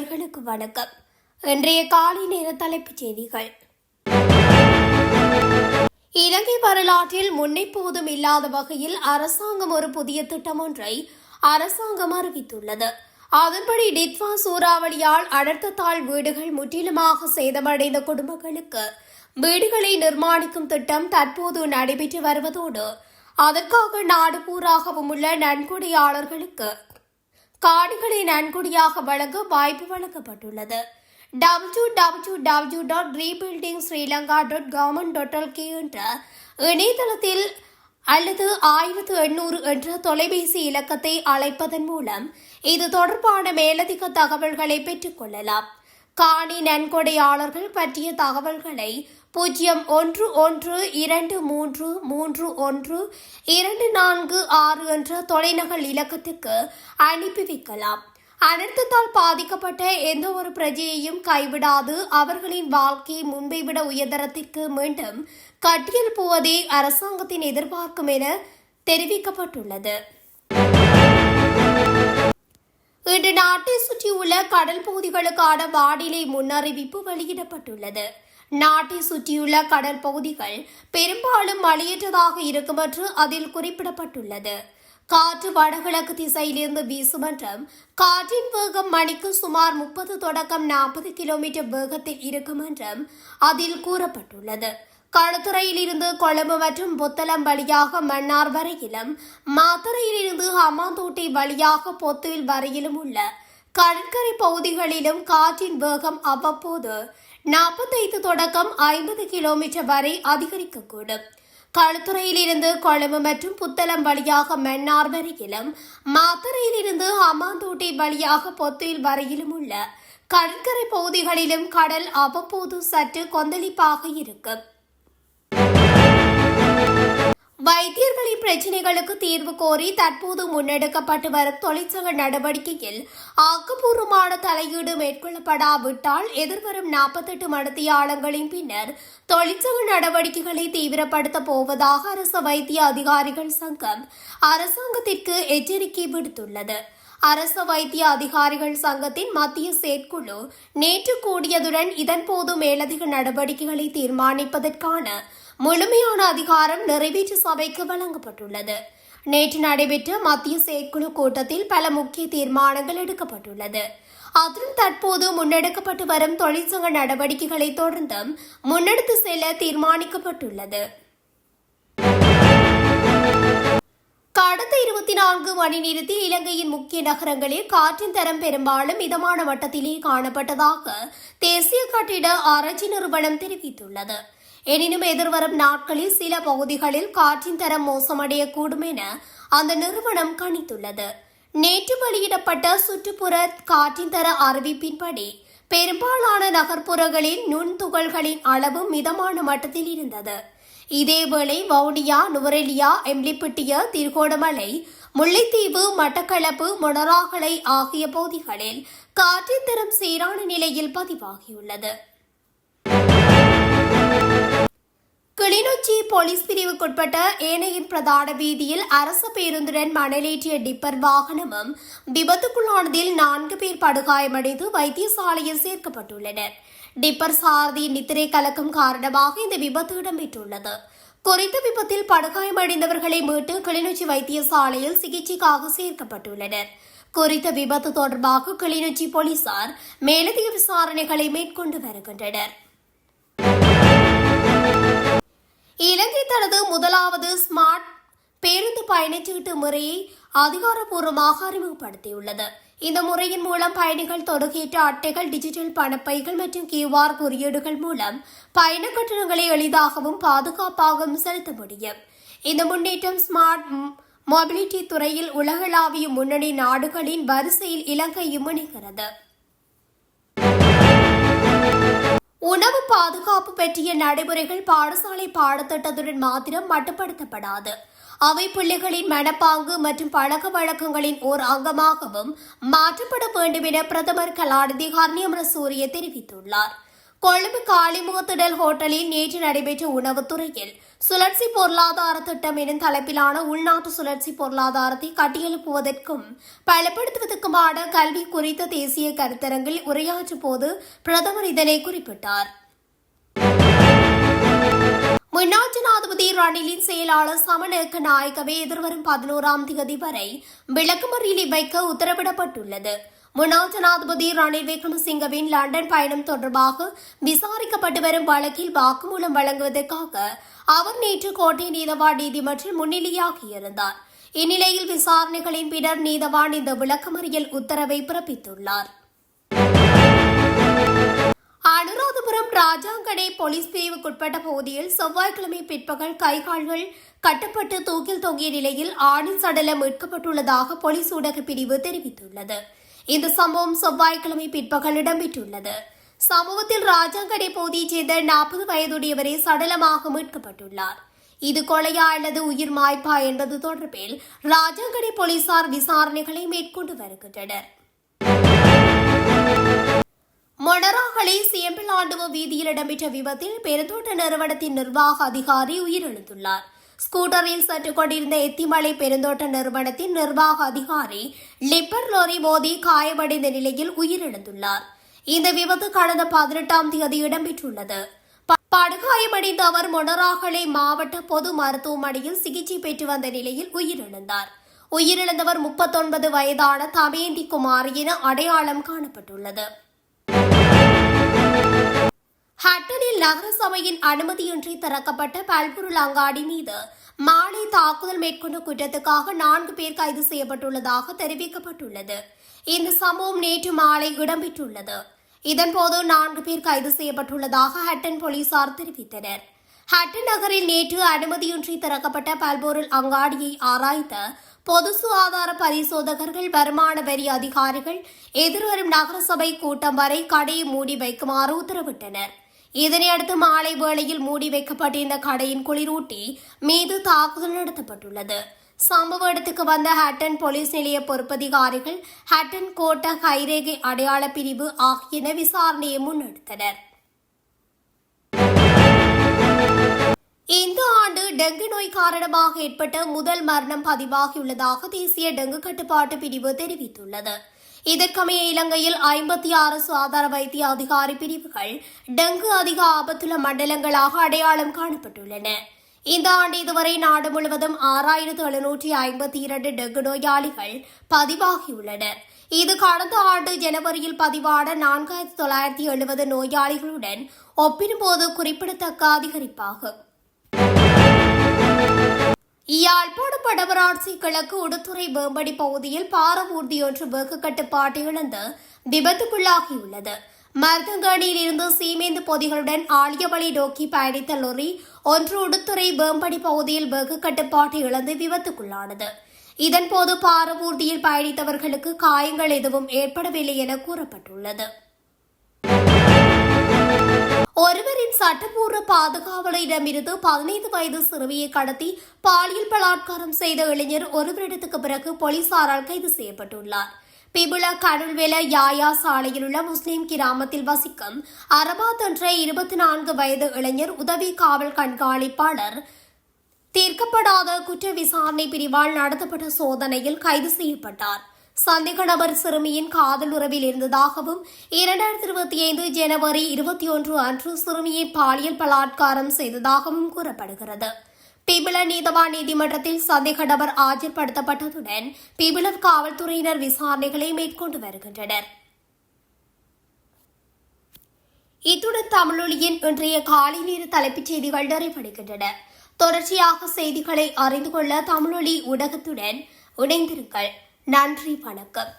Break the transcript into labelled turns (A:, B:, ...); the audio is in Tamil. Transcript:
A: நேயர்களுக்கு வணக்கம். இன்றைய காலை நேர தலைப்புச் செய்திகள். இலங்கை வரலாற்றில் முன்னெப்போதும் இல்லாத வகையில் அரசாங்கம் ஒரு புதிய திட்டம் ஒன்றை அரசாங்கம் அறிவித்துள்ளது. அதன்படி டிட்வா சூறாவளியால் அடர்த்தத்தாழ் வீடுகள் முற்றிலுமாக சேதமடைந்த குடும்பங்களுக்கு வீடுகளை நிர்மாணிக்கும் திட்டம் தற்போது நடைபெற்று வருவதோடு அதற்காக நாடு பூராகவும் உள்ள நன்கொடையாளர்களுக்கு காணிகளை நன்கொடையாக வழங்க வாய்ப்பு வழங்கப்பட்டுள்ளது. www.rebuilding.srilanka.government.lk என்ற இணையதளத்தில் அல்லது 1800 என்ற தொலைபேசி இலக்கத்தை அழைப்பதன் மூலம் இது தொடர்பான மேலதிக தகவல்களை பெற்றுக் கொள்ளலாம். காணி நன்கொடையாளர்கள் பற்றிய தகவல்களை 0112333124 என்ற தொலைநகல் இலக்கத்துக்கு அனுப்பி வைக்கலாம். அனர்த்தத்தால் பாதிக்கப்பட்ட எந்த ஒரு பிரஜையையும் கைவிடாது அவர்களின் வாழ்க்கையை முன்பை விட உயர்தரத்திற்கு மீண்டும் கட்டியெழுப்புவதே அரசாங்கத்தின் எதிர்பார்க்கும் என தெரிவிக்கப்பட்டுள்ளது. இன்று நாட்டை சுற்றியுள்ள கடல் பகுதிகளுக்கான வானிலை முன்னறிவிப்பு வெளியிடப்பட்டுள்ளது. நாட்டை சுற்றியுள்ள கடல் பகுதிகள் பெரும்பாலும் மழையற்றதாக இருக்கும் என்று அதில் குறிப்பிடப்பட்டுள்ளது. காற்று வடகிழக்கு திசையிலிருந்து வீசும் என்றும் காற்றின் வேகம் மணிக்கு சுமார் 30 தொடக்கம் 40 கிலோமீட்டர் வேகத்தில் இருக்கும் என்றும் அதில் கூறப்பட்டுள்ளது. களுத்துறையிலிருந்து கொழும்பு மற்றும் புத்தளம் வழியாக மன்னார் வரையிலும், மாத்தறையிலிருந்து ஹம்மாந்தோட்டை வழியாக பொத்துவில் வரையிலும் உள்ள கடற்கரை பகுதிகளிலும் காற்றின் வேகம் அவ்வப்போது 45 தொடக்கம் 50 கிலோமீட்டர் வரை அதிகரிக்கக்கூடும். களுத்துறையிலிருந்து கொழும்பு மற்றும் புத்தளம் வழியாக மன்னார் வரையிலும், மாத்தறையிலிருந்து ஹம்மாந்தோட்டை வழியாக பொத்துவில் வரையிலும் உள்ள கடற்கரை பகுதிகளிலும் கடல் அவ்வப்போது சற்று கொந்தளிப்பாக இருக்கும். வைத்தியர்களின் பிரச்சினைகளுக்கு தீர்வு கோரி தற்போது முன்னெடுக்கப்பட்டு வரும் தொழிற்சங்க நடவடிக்கையில் ஆக்கப்பூர்வமான தலையீடு மேற்கொள்ளப்படாவிட்டால் எதிர்வரும் 48 மணித்தியாலங்களின் பின்னர் தொழிற்சங்க நடவடிக்கைகளை தீவிரப்படுத்தப் போவதாக அரசு வைத்திய அதிகாரிகள் சங்கம் அரசாங்கத்திற்கு எச்சரிக்கை விடுத்துள்ளது. அரசு வைத்திய அதிகாரிகள் சங்கத்தின் மத்திய செயற்குழு நேற்று கூடியதுடன் இதன்போது மேலதிக நடவடிக்கைகளை தீர்மானிப்பதற்கான முழுமையான அதிகாரம் நிறைவேற்று சபைக்கு வழங்கப்பட்டுள்ளது. நேற்று நடைபெற்ற மத்திய செயற்குழு கூட்டத்தில் பல முக்கிய தீர்மானங்கள் எடுக்கப்பட்டுள்ளது. அதிலும் தற்போது முன்னெடுக்கப்பட்டு வரும் தொழிற்சங்க நடவடிக்கைகளை தொடர்ந்தும் முன்னெடுத்து செல்ல தீர்மானிக்கப்பட்டுள்ளது. கடந்த 24 மணி நேரத்தில் இலங்கையின் முக்கிய நகரங்களில் காற்றின் தரம் பெரும்பாலும் மிதமான மட்டத்திலே காணப்பட்டதாக தேசிய கட்டிட ஆராய்ச்சி நிறுவனம் தெரிவித்துள்ளது. எனினும் எதிர்வரும் நாட்களில் சில பகுதிகளில் காற்றின் தரம் மோசமடையக்கூடும் என அந்த நிறுவனம் கணித்துள்ளது. நேற்று வெளியிடப்பட்ட சுற்றுப்புற காற்றின் தர அறிவிப்பின்படி பெரும்பாலான நகர்ப்புறங்களில் நுண்துகள்களின் அளவு மிதமான மட்டத்தில் இருந்தது. இதேவேளை வவுனியா, நுவரெலியா, எம்லிப்பிட்டிய, திருகோணமலை, முல்லைத்தீவு, மட்டக்களப்பு, மொனராகலை ஆகிய பகுதிகளில் காற்றின் தரம் சீரான நிலையில் பதிவாகியுள்ளது. கிளிநொச்சி போலீஸ் பிரிவுக்குட்பட்ட ஏனையின் பிரதான வீதியில் அரசு பேருந்துடன் மணலேற்றிய டிப்பர் வாகனமும் விபத்துக்குள்ளானதில் 4 பேர் படுகாயமடைந்து வைத்தியசாலையில் சேர்க்கப்பட்டுள்ளனர். டிப்பர் சாரதி நித்திரை கலக்கம் காரணமாக இந்த விபத்து இடம்பெற்றுள்ளது. குறித்த விபத்தில் படுகாயமடைந்தவர்களை மீட்டு கிளிநொச்சி வைத்தியசாலையில் சிகிச்சைக்காக சேர்க்கப்பட்டுள்ளனர். குறித்த விபத்து தொடர்பாக கிளிநொச்சி போலீசார் மேலதிக விசாரணைகளை மேற்கொண்டு வருகின்றனர். இலங்கை தனது முதலாவது ஸ்மார்ட் பேருந்து பயணச்சீட்டு முறையை அதிகாரப்பூர்வமாக அறிமுகப்படுத்தியுள்ளது. இந்த முறையின் மூலம் பயணிகள் தொடுகேற்ற அட்டைகள், டிஜிட்டல் பணப்பைகள் மற்றும் QR குறியீடுகள் மூலம் பயண கட்டணங்களை எளிதாகவும் பாதுகாப்பாகவும் செலுத்த முடியும். இந்த முன்னேற்றம் ஸ்மார்ட் மொபிலிட்டி துறையில் உலகளாவிய முன்னணி நாடுகளின் வரிசையில் இலங்கையும் இணைகிறது. உணவு பாதுகாப்பு பற்றிய நடைமுறைகள் பாடசாலை பாடத்திட்டத்துடன் மாத்திரம் மட்டுப்படுத்தப்படாது. அவை பிள்ளைகளின் மனப்பாங்கு மற்றும் பழக்க வழக்கங்களின் ஓர் அங்கமாகவும் மாற்றப்பட வேண்டும் என பிரதமர் கலாநிதி ஹர்னியமரசூரிய தெரிவித்துள்ளார். கொழும்பு காளிமுகத்திடல் ஹோட்டலில் நேற்று நடைபெற்ற உணவுத்துறையில் சுழற்சி பொருளாதார திட்டம் எனும் தலைப்பிலான உள்நாட்டு சுழற்சி பொருளாதாரத்தை கட்டியெழுப்புவதற்கும் பலப்படுத்துவதற்குமான கல்வி குறித்த தேசிய கருத்தரங்கில் உரையாற்றும் போது பிரதமர் இதனை குறிப்பிட்டார். முன்னாள் ஜனாதிபதி ரணிலின் செயலாளர் சமநேக்க நாயகவே எதிர்வரும் 11ஆம் தேதி வரை விளக்கமறியலில் வைக்க உத்தரவிடப்பட்டுள்ளது. முன்னாள் ஜனாதிபதி ரணில் விக்ரமசிங்கவின் லண்டன் பயணம் தொடர்பாக விசாரிக்கப்பட்டு வரும் வழக்கில் வாக்குமூலம் வழங்குவதற்காக அவர் நேற்று கோட்டை நீதவான் நீதிமன்றில் முன்னிலையாகியிருந்தார். இந்நிலையில் விசாரணைகளின் பின்னர் நீதவான் இந்த விளக்கமறியல் உத்தரவை பிறப்பித்துள்ளார். அனுராதபுரம் ராஜாங்கடை போலீஸ் பிரிவுக்குட்பட்ட பகுதியில் செவ்வாய்க்கிழமை பிற்பகல் கைகால்கள் கட்டப்பட்டு தூக்கில் தொங்கிய நிலையில் ஆணின் சடலம் மீட்கப்பட்டுள்ளதாக போலீஸ் ஊடக பிரிவு தெரிவித்துள்ளது. இந்த சம்பவம் செவ்வாய்க்கிழமை பிற்பகல் இடம்பெற்றுள்ளது. சம்பவத்தில் ராஜாங்கடை பகுதியைச் சேர்ந்த 40 வயதுடையவரே சடலமாக மீட்கப்பட்டுள்ளார். இது கொலையா அல்லது உயிர் மாய்ப்பா என்பது தொடர்பில் ராஜாங்கடை போலீசார் விசாரணைகளை மேற்கொண்டு வருகின்றனர். மொனராகலை சியம்பிளாண்டுவ வீதியில் இடம்பெற்ற விபத்தில் பெருந்தோட்ட நிறுவனத்தின் நிர்வாக அதிகாரி உயிரிழந்துள்ளார். ஸ்கூட்டரில் சென்று கொண்டிருந்த எத்திமலை பெருந்தோட்ட நிறுவனத்தின் நிர்வாக அதிகாரி லிப்பர் லோரி மோதி காயமடைந்த நிலையில் உயிரிழந்துள்ளார். இந்த விபத்து கடந்த 18ஆம் தேதி இடம்பெற்றுள்ளது. படுகாயமடைந்த அவர் மொனராகலை மாவட்ட பொது மருத்துவமனையில் சிகிச்சை பெற்று வந்த நிலையில் உயிரிழந்தார். உயிரிழந்தவர் 39 வயதான தமயந்தி குமார் என அடையாளம் காணப்பட்டுள்ளது. ஹட்டனில் நகரசபையின் அனுமதியின்றி திறக்கப்பட்ட பல்பொருள் அங்காடி மீது மாலை தாக்குதல் மேற்கொண்ட குற்றத்துக்காக 4 பேர் கைது செய்யப்பட்டுள்ளதாக தெரிவிக்கப்பட்டுள்ளது. இந்த சம்பவம் நேற்று மாலை இடம்பெற்றுள்ளது. இதன்போது 4 பேர் கைது செய்யப்பட்டுள்ளதாக ஹட்டன் போலீசார் தெரிவித்தனர். ஹட்டன் நகரில் நேற்று அனுமதியின்றி திறக்கப்பட்ட பல்பொருள் அங்காடியை ஆராய்ந்த பொது சுகாதார பரிசோதகர்கள், வருமான வரி அதிகாரிகள் எதிர்வரும் நகரசபை கூட்டம் வரை கடையை மூடி வைக்குமாறு உத்தரவிட்டனர். இதனையடுத்து மாலை வேளையில் மூடி வைக்கப்பட்டிருந்த கடையின் குளிரூட்டி மீது தாக்குதல் நடத்தப்பட்டுள்ளது. சம்பவ இடத்துக்கு வந்த ஹட்டன் போலீஸ் நிலைய பொறுப்பதிகாரிகள், ஹட்டன் கோட்ட கைரேகை அடையாள பிரிவு ஆகியன விசாரணையை முன்னெடுத்தனர். இந்த ஆண்டு டெங்கு நோய் காரணமாக ஏற்பட்ட முதல் மரணம் பதிவாகியுள்ளதாக தேசிய டெங்கு கட்டுப்பாட்டு பிரிவு தெரிவித்துள்ளது. இதற்கமைய இலங்கையில் 56 சுகாதார வைத்திய அதிகாரி பிரிவுகள் டெங்கு அதிக ஆபத்துள்ள மண்டலங்களாக அடையாளம் காணப்பட்டுள்ளன. இந்த ஆண்டு இதுவரை நாடு முழுவதும் 6752 டெங்கு நோயாளிகள் பதிவாகியுள்ளனர். இது கடந்த ஆண்டு ஜனவரியில் பதிவான 4970 நோயாளிகளுடன் ஒப்பிடும்போது குறிப்பிடத்தக்க அதிகரிப்பாகும். யாழ்ப்பாணம் வடமராட்சி கிழக்கு உடுத்துறை வேம்படி பகுதியில் பாரவூர்தி ஒன்று வேக கட்டுப்பாட்டை இழந்து விபத்துக்குள்ளாகியுள்ளது. மருதங்கணியில் இருந்து சீமேந்து பொதிகளுடன் ஆலியவளி நோக்கி பயணித்த லொரி ஒன்று உடுத்துறை வேம்படி பகுதியில் வேக கட்டுப்பாட்டை இழந்து விபத்துக்குள்ளானது. இதன்போது பாரவூர்தியில் பயணித்தவர்களுக்கு காயங்கள் எதுவும் ஏற்படவில்லை என கூறப்பட்டுள்ளது. ஒருவரின் சட்டப்பூர்வ பாதுகாவலரிடமிருந்து 15 வயது சிறுமியை கடத்தி பாலியல் பலாத்காரம் செய்த இளைஞர் ஒரு வருடத்துக்கு பிறகு போலீசாரால் கைது செய்யப்பட்டுள்ளார். பிபுல கருள்வேல யாயா சாலையில் உள்ள முஸ்லிம் கிராமத்தில் வசிக்கும் அரபாத் என்ற 24 வயது இளைஞர் உதவி காவல் கண்காணிப்பாளர் தீர்க்கப்படாத குற்ற விசாரணை பிரிவால் நடத்தப்பட்ட சோதனையில் கைது செய்யப்பட்டார். சந்தேக நபர் சிறுமியின் காதல் உறவில் இருந்ததாகவும் 2025 ஜனவரி 21 அன்று சிறுமியை பாலியல் பலாத்காரம் செய்ததாகவும் கூறப்படுகிறது. பிபில நீதவான் நீதிமன்றத்தில் சந்தேக நபர் ஆஜர்படுத்தப்பட்டதுடன் பிபில காவல்துறையினர் விசாரணைகளை மேற்கொண்டு வருகின்றனர். இத்துடன் தமிழொலியின் இன்றைய காலை நேர தலைப்புச் செய்திகள் நிறைவடைகின்றன. தொடர்ச்சியாக செய்திகளை அறிந்து கொள்ள தமிழொலி ஊடகத்துடன் இணைந்திருங்கள். நன்றி, வணக்கம்.